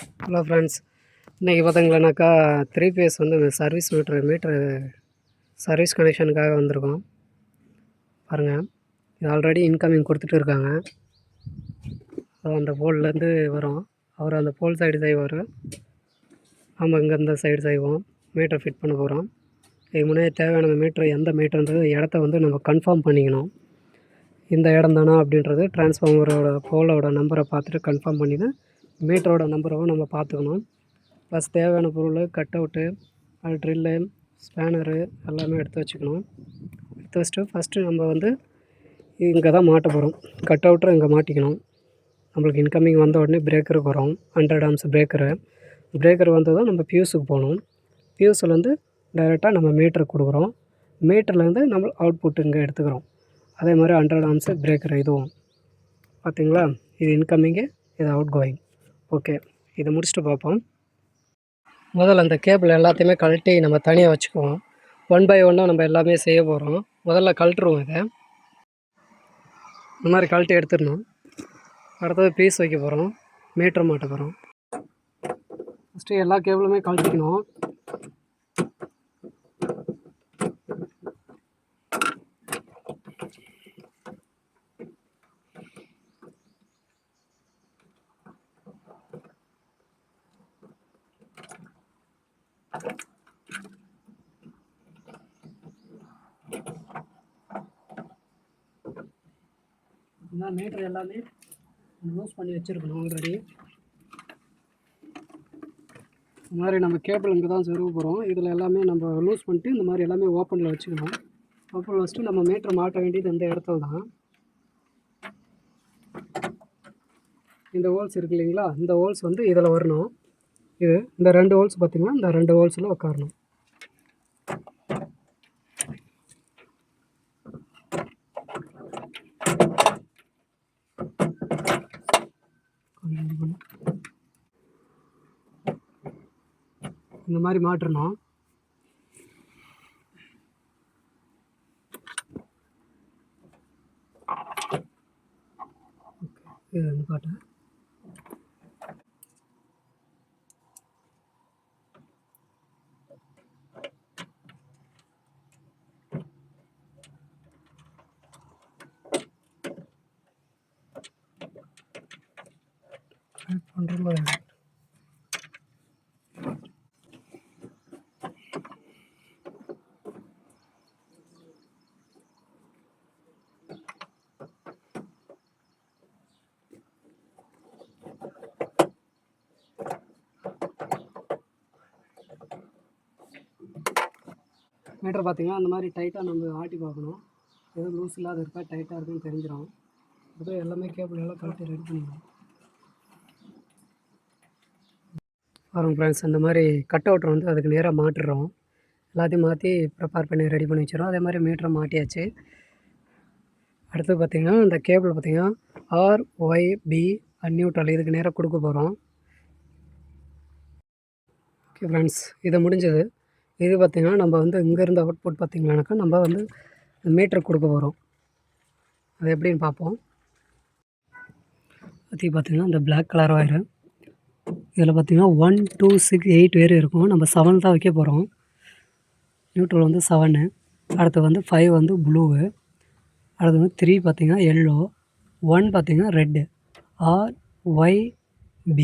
Hello friends, இன்றைக்கி பார்த்தீங்களானாக்கா 3 base வந்து service metre service கனெக்ஷனுக்காக வந்திருக்கோம். பாருங்கள், இது ஆல்ரெடி இன்கமிங் கொடுத்துட்டு இருக்காங்க. அந்த போல்லேருந்து வரும். அவர் அந்த போல் சைடு செய்வார், நம்ம இங்கே இந்த சைடு செய்வோம். மீட்டர் ஃபிட் பண்ண போகிறோம். இதுக்கு முன்னாடி தேவையான மீட்ரு எந்த மீட்டருன்றது இடத்த வந்து நம்ம கன்ஃபார்ம் பண்ணிக்கணும். இந்த இடம் தானா அப்படின்றது டிரான்ஸ்ஃபார்மரோட போலோட நம்பரை பார்த்துட்டு கன்ஃபார்ம் பண்ணிவிட்டு மீட்டரோட நம்பரை நம்ம பார்த்துக்கணும். ப்ளஸ் தேவையான பொருள், கட் அவுட்டு, ட்ரில்லு, ஸ்பேனரு எல்லாமே எடுத்து வச்சுக்கணும். எடுத்து வச்சுட்டு ஃபஸ்ட்டு நம்ம வந்து இங்கே தான் மாட்ட போகிறோம். கட் அவுட்டரை இங்கே மாட்டிக்கணும். நம்மளுக்கு இன்கமிங் வந்த உடனே பிரேக்கருக்கு வரும். 100 ஆம்ஸ் பிரேக்கர் வந்ததும் நம்ம பியூஸுக்கு போகணும். பியூஸ்லேருந்து டைரெக்டாக நம்ம மீட்டருக்கு கொடுக்குறோம். மீட்டர்லேருந்து நம்ம அவுட்புட் இங்கே எடுத்துக்கிறோம். அதே மாதிரி 100 ஆம்ஸ் பிரேக்கர் இதுவும் பார்த்திங்களா. இது இன்கமிங்கு, இது அவுட் கோயிங். ஓகே, இதை முடிச்சுட்டு பார்ப்போம். முதல்ல அந்த கேபிள் எல்லாத்தையுமே கழட்டி நம்ம தனியாக வச்சுக்குவோம். 1 பை 1 நம்ம எல்லாமே செய்ய போகிறோம். முதல்ல கழட்டுருவோம். இதை இந்த மாதிரி கழட்டி எடுத்துடணும். அடுத்தது பீஸ் வைக்க போகிறோம், மீட்டர் மாட்ட போகிறோம். ஃபஸ்ட்டு எல்லா கேபிளுமே கழட்டிக்கணும். இந்த மீட்டர் எல்லாமே லூஸ் பண்ணி வச்சுருக்கணும் ஆல்ரெடி. இந்த மாதிரி நம்ம கேபிள் இங்கே தான் சொருக போகிறோம். இதில் எல்லாமே நம்ம லூஸ் பண்ணிட்டு இந்த மாதிரி எல்லாமே ஓப்பனில் வச்சுக்கணும். ஓப்பனில் வச்சுட்டு நம்ம மீட்டர் மாட்ட வேண்டியது இந்த இடத்துல தான். இந்த ஹோல்ஸ் இருக்கு இல்லைங்களா, இந்த ஹோல்ஸ் வந்து இதில் வரணும். இது இந்த 2 ஹோல்ஸ் பார்த்திங்கன்னா இந்த 2 ஹோல்ஸில் உட்காரணும். இந்த மாதிரி மாட்டணும். இது வந்து காட்டேன். பண்ணுறோம். மீட்டர் பார்த்திங்கன்னா அந்த மாதிரி டைட்டாக நம்ம ஆட்டி பார்க்கணும். எதுவும் லூஸ் இல்லாத இருக்கா, டைட்டாக இருக்குன்னு தெரிஞ்சிடும். அதுக்கு எல்லாமே கேபிள் எல்லாம் கழட்டி ரெடி பண்ணிக்கணும். பாருங்கள் ஃப்ரெண்ட்ஸ், இந்த மாதிரி கட் அவுட்டர் வந்து அதுக்கு நேராக மாட்டுறோம். எல்லாத்தையும் மாற்றி ப்ரிப்பேர் பண்ணி ரெடி பண்ணி வச்சிடறோம். அதே மாதிரி மீட்டரை மாட்டியாச்சு. அடுத்து பார்த்திங்கன்னா இந்த கேபிள் பார்த்திங்கன்னா RYB நியூட்ரல் இதுக்கு நேராக கொடுக்க போகிறோம். ஓகே ஃப்ரெண்ட்ஸ், இது முடிஞ்சது. இது பார்த்திங்கன்னா நம்ம வந்து இங்கேருந்து அவுட்புட் பார்த்திங்கனாக்கா நம்ம வந்து மீட்டருக்கு கொடுக்க போகிறோம். அது எப்படின்னு பார்ப்போம். பற்றி பார்த்திங்கன்னா இந்த பிளாக் கலர் ஒயரு இதில் பார்த்திங்கன்னா 1, 2, 6, 8 வேறு இருக்கும். நம்ம 7 தான் வைக்க போகிறோம். நியூட்ரல் வந்து 7, அடுத்து வந்து 5 வந்து ப்ளூவு, அடுத்து வந்து 3 பார்த்திங்கன்னா எல்லோ, 1 பார்த்திங்கன்னா ரெட்டு, RYB,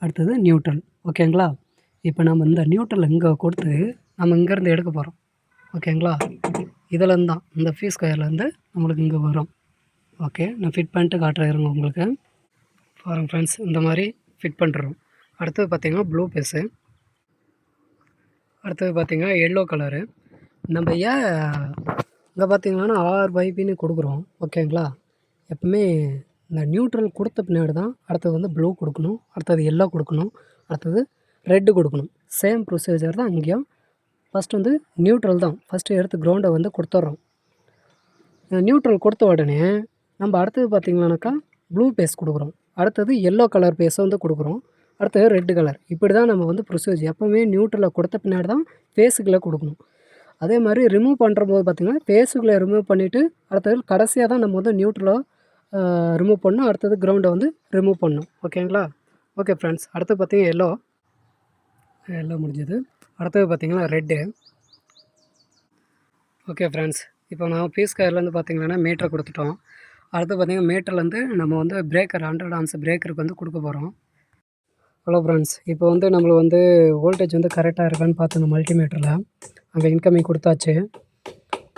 அடுத்தது நியூட்ரல். ஓகேங்களா. இப்போ நம்ம இந்த நியூட்ரல் இங்கே கொடுத்து நம்ம இங்கேருந்து எடுக்க போகிறோம். ஓகேங்களா. இதிலேருந்து தான் இந்த ஃபீஸ் கயர்லேருந்து நம்மளுக்கு இங்கே வரும். ஓகே, நான் ஃபிட் பண்ணிட்டு காட்டுறேன் உங்களுக்கு. பாருங்கள் ஃப்ரெண்ட்ஸ், இந்த மாதிரி ஃபிட் பண்ணுறோம். அடுத்தது பார்த்திங்கன்னா ப்ளூ பேஸு, அடுத்தது பார்த்திங்கன்னா எல்லோ கலரு. நம்ம ஏன் இங்கே பார்த்திங்கன்னா RYBன்னு கொடுக்குறோம். ஓகேங்களா. எப்பவுமே இந்த நியூட்ரல் கொடுத்த பின்னாடி தான் அடுத்தது வந்து ப்ளூ கொடுக்கணும், அடுத்தது எல்லோ கொடுக்கணும், அடுத்தது ரெட்டு கொடுக்கணும். சேம் ப்ரொசீஜர் தான் இங்கேயும். ஃபஸ்ட்டு வந்து நியூட்ரல் தான் ஃபஸ்ட்டு எடுத்து கிரவுண்டை வந்து கொடுத்துட்றோம். நியூட்ரல் கொடுத்த உடனே நம்ம அடுத்தது பார்த்திங்கனாக்கா ப்ளூ பேஸ் கொடுக்குறோம், அடுத்தது எல்லோ கலர் பேஸை வந்து கொடுக்குறோம், அடுத்தது ரெட்டு கலர். இப்படி தான் நம்ம வந்து ப்ரொசீஜர் எப்போவுமே நியூட்ரலை கொடுத்த பின்னாடி தான் ஃபேஸுக்குள்ளே கொடுக்கணும். அதே மாதிரி ரிமூவ் பண்ணுற போது பார்த்திங்கன்னா ஃபேஸுக்குள்ளே ரிமூவ் பண்ணிவிட்டு அடுத்தது கடைசியாக தான் நம்ம வந்து நியூட்ரலை ரிமூவ் பண்ணணும், அடுத்தது கிரவுண்டை வந்து ரிமூவ் பண்ணணும். ஓகேங்களா. ஓகே ஃப்ரெண்ட்ஸ், அடுத்து பார்த்தீங்கன்னா எல்லோ முடிஞ்சது. அடுத்தது பார்த்தீங்கன்னா ரெட்டு. ஓகே ஃப்ரெண்ட்ஸ், இப்போ நான் பீஸ் கயர்லேருந்து பார்த்தீங்கன்னா மீட்டரை கொடுத்துட்டோம். அடுத்து பார்த்தீங்கன்னா மீட்டர்லேருந்து நம்ம வந்து பிரேக்கர் 100 ஆம்ஸ் பிரேக்கருக்கு வந்து கொடுக்க போகிறோம். ஹலோ ஃப்ரெண்ட்ஸ், இப்போ வந்து நம்மளுக்கு வந்து வோல்டேஜ் வந்து கரெக்டாக இருக்கான்னு பார்த்துங்க. மல்டிமீட்டரில் அங்கே இன்கமிங் கொடுத்தாச்சு.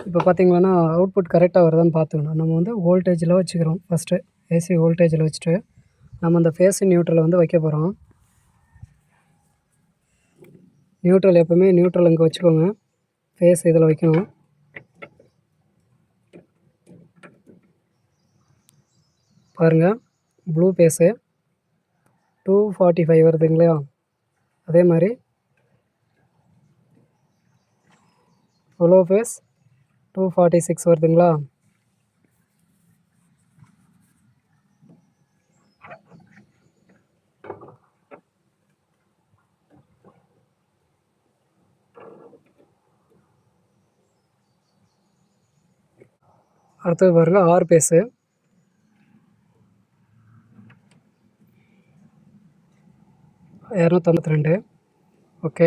இப்போ பார்த்தீங்கன்னா அவுட்புட் கரெக்டாக வருதான்னு பார்த்துக்கணும். நம்ம வந்து வோல்டேஜில் வச்சுக்கிறோம். ஃபஸ்ட்டு ஏசி வோல்டேஜில் வச்சுட்டு நம்ம அந்த ஃபேஸ் நியூட்ரலை வந்து வைக்க போகிறோம். நியூட்ரல் எப்போவுமே நியூட்ரல் இங்கே வச்சுக்கோங்க. ஃபேஸ் இதில் வைக்கணும். பாருங்கள், ப்ளூ ஃபேஸு 245 வருதுங்களா? அதே மாதிரி எல்லோ ஃபேஸ் 246 வருதுங்களா? அடுத்தது பாருங்கள், ஆர் பேஸு 252. ஓகே,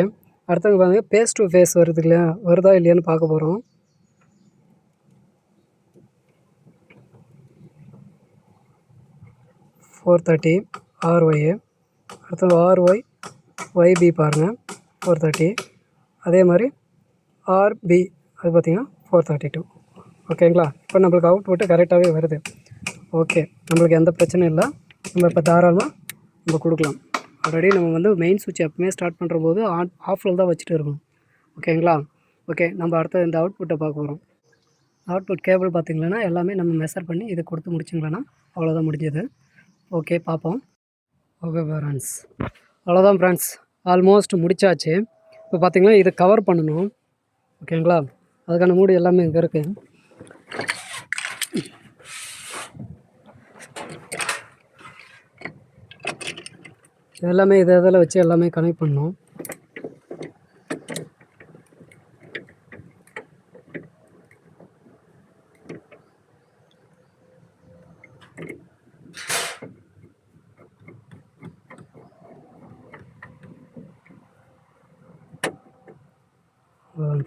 அடுத்தது பாருங்கள் ஃபேஸ் டு ஃபேஸ் வருது இல்லையா? வருதா இல்லையான்னு பார்க்க போகிறோம். $430 RY. அடுத்தது RY YB பாருங்கள் 430. அதே மாதிரி RB அது பார்த்திங்கன்னா 432. ஓகேங்களா? இப்போ நம்மளுக்கு அவுட்புட்டு கரெக்டாகவே வருது. ஓகே, நம்மளுக்கு எந்த பிரச்சனையும் இல்லை. நம்ம இப்போ தாராளமாக நம்ம கொடுக்கலாம். ஆல்ரெடி நம்ம வந்து மெயின் சுவிட்ச் எப்பவுமே ஸ்டார்ட் பண்ணுற போது ஆஃபில் தான் வச்சுட்டு இருக்கணும். ஓகேங்களா? ஓகே, நம்ம அடுத்த இந்த அவுட்புட்டை பார்க்க போகிறோம். அவுட்புட் கேபிள் பார்த்திங்கன்னா எல்லாமே நம்ம மெஷர் பண்ணி இதை கொடுத்து முடிச்சிங்களேன்னா அவ்வளோதான் முடிஞ்சது. ஓகே, பார்ப்போம். ஓகே ஃப்ரெண்ட்ஸ், அவ்வளோதான் ஃப்ரெண்ட்ஸ், ஆல்மோஸ்ட் முடிச்சாச்சு. இப்போ பார்த்திங்கன்னா இதை கவர் பண்ணணும். ஓகேங்களா? அதுக்கான மூடி எல்லாமே இங்கே இருக்குது. எல்லாமே இதில் வச்சு எல்லாமே கனெக்ட் பண்ணணும்.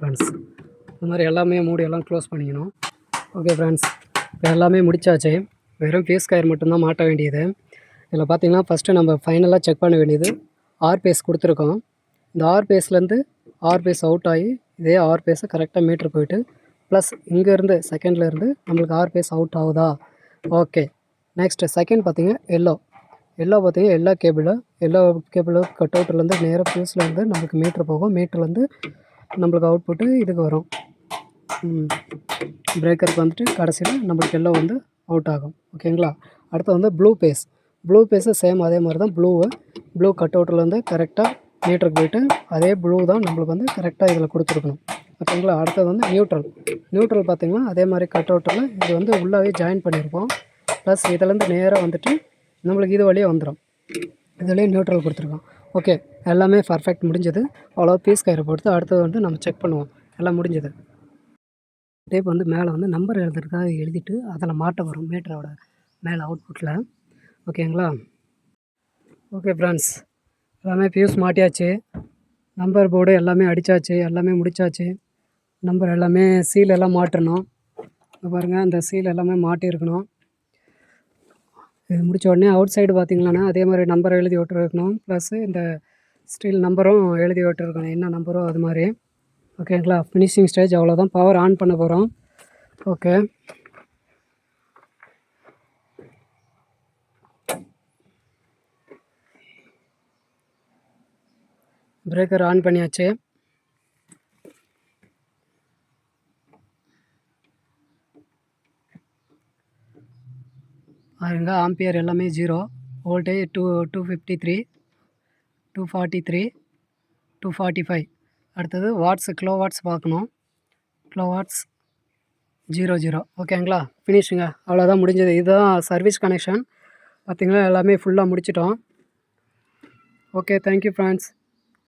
ஃப்ரெண்ட்ஸ், இந்த மாதிரி எல்லாமே மூடி எல்லாம் க்ளோஸ் பண்ணிக்கணும். ஓகே ஃப்ரெண்ட்ஸ், இப்போ எல்லாமே முடிச்சாச்சு. வெறும் ஃபேஸ் கயர் மட்டும்தான் மாட்ட வேண்டியது. இதில் பார்த்திங்கன்னா ஃபஸ்ட்டு நம்ம ஃபைனலாக செக் பண்ண வேண்டியது ஆர் பேஸ் கொடுத்துருக்கோம். இந்த ஆர் பேஸ்லேருந்து ஆர் பேஸ் அவுட் ஆகி இதே ஆர் பேஸை கரெக்டாக மீட்ரு போயிட்டு ப்ளஸ் இங்கேருந்து செகண்ட்லேருந்து நம்மளுக்கு ஆர் பேஸ் அவுட் ஆகுதா? ஓகே, நெக்ஸ்ட்டு செகண்ட் பார்த்திங்கன்னா எல்லோ பார்த்திங்கன்னா எல்லா கேபிள் கட் அவுட்லேருந்து நேராக ஃபியூஸ்லேருந்து நம்மளுக்கு மீட்ரு போகும். மீட்டர்லேருந்து நம்மளுக்கு அவுட்புட்டு இதுக்கு வரும். பிரேக்கருக்கு வந்துட்டு கடைசியில் நம்மளுக்கு எல்லாம் வந்து அவுட் ஆகும். ஓகேங்களா? அடுத்து வந்து ப்ளூ பேஸு சேம் அதே மாதிரி தான். ப்ளூ கட் அவுட்லேருந்து கரெக்டாக மீட்டருக்கு போயிட்டு அதே ப்ளூ தான் நம்மளுக்கு வந்து கரெக்டாக இதில் கொடுத்துருக்கணும். ஓகேங்களா? அடுத்தது வந்து நியூட்ரல் பார்த்திங்கன்னா அதே மாதிரி கட் அவுட்டில் இது வந்து உள்ளாவே ஜாயின் பண்ணியிருப்போம். ப்ளஸ் இதிலேருந்து நேராக வந்துட்டு நம்மளுக்கு இது வழியாக வந்துடும். இதுலேயே நியூட்ரல் கொடுத்துருக்கோம். ஓகே, எல்லாமே பர்ஃபெக்ட் முடிஞ்சது. அவ்வளோ பீஸ் கயிறை பொறுத்து அடுத்தது வந்து நம்ம செக் பண்ணுவோம். எல்லாம் முடிஞ்சது. டேப் வந்து மேலே வந்து நம்பர் எழுதுறதுக்காக எழுதிட்டு அதில் மாட்ட வரும் மீட்டரோட மேலே அவுட்புட்டில். ஓகேங்களா? ஓகே ஃப்ரெண்ட்ஸ், எல்லாமே ஃபியூஸ் மாட்டியாச்சு. நம்பர் போர்டு எல்லாமே அடித்தாச்சு. எல்லாமே முடித்தாச்சு. நம்பர் எல்லாமே சீல் எல்லாம் மாட்டணும். பாருங்கள், அந்த சீல் எல்லாமே மாட்டியிருக்கணும். இது முடித்த உடனே அவுட் சைடு பார்த்திங்களாண்ணா அதே மாதிரி நம்பர் எழுதி விட்டுருக்கணும். ப்ளஸ்ஸு இந்த ஸ்டீல் நம்பரும் எழுதி விட்டுருக்கணும், என்ன நம்பரோ அது மாதிரி. ஓகேங்களா? ஃபினிஷிங் ஸ்டேஜ் அவ்வளோதான். பவர் ஆன் பண்ண போகிறோம். ஓகே, பிரேக்கர் ஆன் பண்ணியாச்சு. பாருங்க, ஆம்பியர் எல்லாமே 0, வோல்டேஜ் 253, 243, 245. அடுத்தது வாட்ஸு கிலோ வாட்ஸ் பார்க்கணும். Kilo watts 00. ஓகேங்களா? ஃபினிஷுங்க, அவ்வளோதான் முடிஞ்சது. இதுதான் சர்வீஸ் கனெக்ஷன். பார்த்திங்களா, எல்லாமே ஃபுல்லாக முடிச்சிட்டோம். Okay, thank you friends.